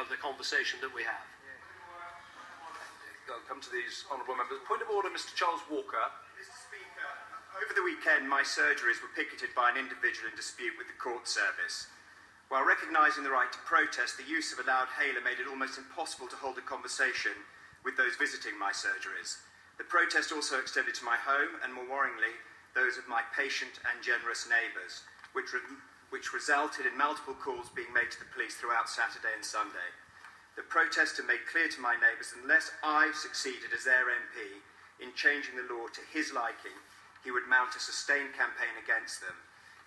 the conversation that we have. I'll come to these honourable members. Point of order, Mr. Charles Walker. Mr. Speaker, over the weekend my surgeries were picketed by an individual in dispute with the court service. While recognising the right to protest, the use of a loud hailer made it almost impossible to hold a conversation with those visiting my surgeries. The protest also extended to my home and, more worryingly, those of my patient and generous neighbours, which resulted in multiple calls being made to the police throughout Saturday and Sunday. The protester made clear to my neighbours that unless I succeeded as their MP in changing the law to his liking, he would mount a sustained campaign against them.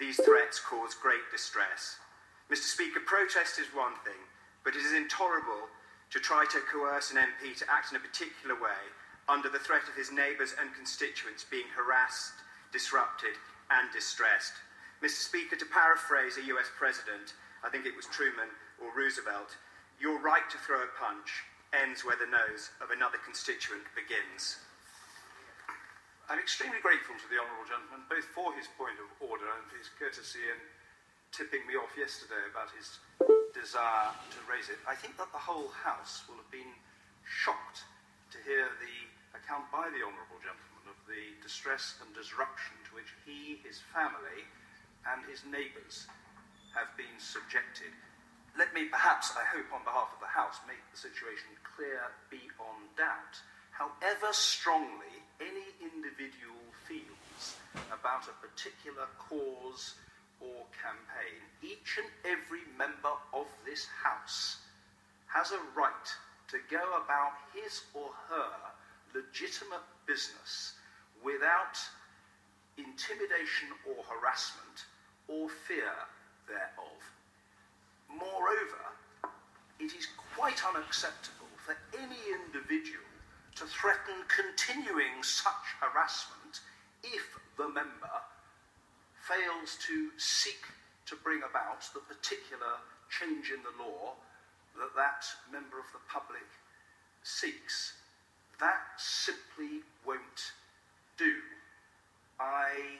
These threats caused great distress. Mr. Speaker, protest is one thing, but it is intolerable to try to coerce an MP to act in a particular way under the threat of his neighbours and constituents being harassed, disrupted and distressed. Mr. Speaker, to paraphrase a US president, I think it was Truman or Roosevelt, your right to throw a punch ends where the nose of another constituent begins. I'm extremely grateful to the honourable gentleman, both for his point of order and for his courtesy in tipping me off yesterday about his desire to raise it. I think that the whole House will have been shocked to hear the account by the honourable gentleman of the distress and disruption to which he, his family and his neighbours have been subjected. Let me perhaps, I hope on behalf of the House, make the situation clear beyond doubt. However strongly any individual feels about a particular cause or campaign, each and every member of this House has a right to go about his or her legitimate business without intimidation or harassment or fear thereof. Moreover, it is quite unacceptable for any individual to threaten continuing such harassment if the member fails to seek to bring about the particular change in the law that that member of the public seeks. That simply won't do. I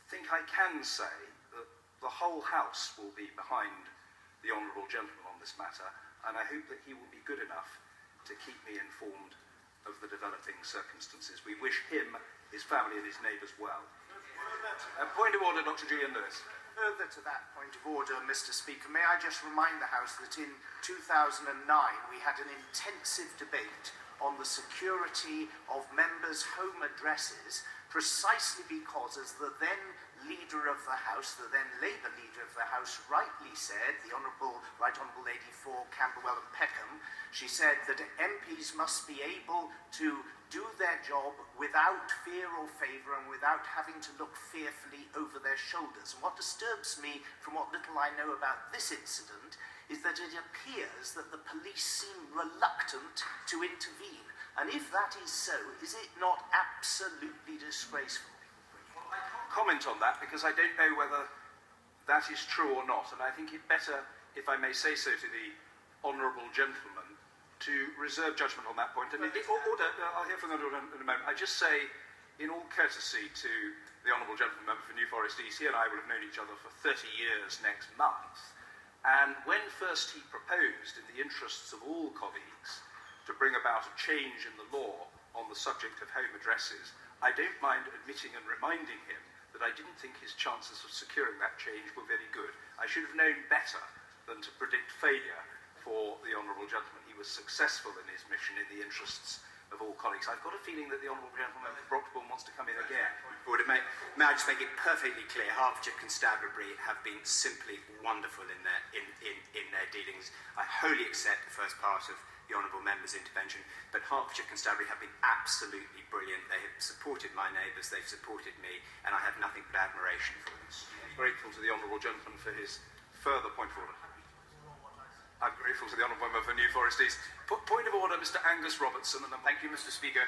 think I can say that the whole House will be behind the honourable gentleman on this matter, and I hope that he will be good enough to keep me informed of the developing circumstances. We wish him, his family and his neighbours well. Point of order, Dr. Julian Lewis. Further to that point of order, Mr. Speaker, may I just remind the House that in 2009 we had an intensive debate on the security of members' home addresses, precisely because, as the then leader of the House, the then Labour leader of the House, rightly said, the Right Honourable Lady for Camberwell and Peckham, she said that MPs must be able to do their job without fear or favour and without having to look fearfully over their shoulders. And what disturbs me, from what little I know about this incident, is that it appears that the police seem reluctant to intervene. And if that is so, is it not absolutely disgraceful? Well, I can't comment on that because I don't know whether that is true or not, and I think it better, if I may say so to the honourable gentleman, to reserve judgment on that point. And I'll hear from the honourable in a moment. I just say, in all courtesy to the honourable gentleman member for New Forest East, he and I will have known each other for 30 years next month. And when first he proposed, in the interests of all colleagues, to bring about a change in the law on the subject of home addresses, I don't mind admitting and reminding him that I didn't think his chances of securing that change were very good. I should have known better than to predict failure for the honourable gentleman. He was successful in his mission in the interests of all colleagues. I've got a feeling that the honourable gentleman from Brockbourne wants to come in again. May I just make it perfectly clear, Hertfordshire Constabulary have been simply wonderful in their dealings. I wholly accept the first part of the honourable member's intervention, but Hertfordshire Constabulary have been absolutely brilliant. They have supported my neighbours, they've supported me, and I have nothing but admiration for them. I'm grateful to the honourable gentleman for his further point of order. I'm grateful to the honourable member for New Forest East. Point of order, Mr. Angus Robertson, and then thank you, Mr. Speaker.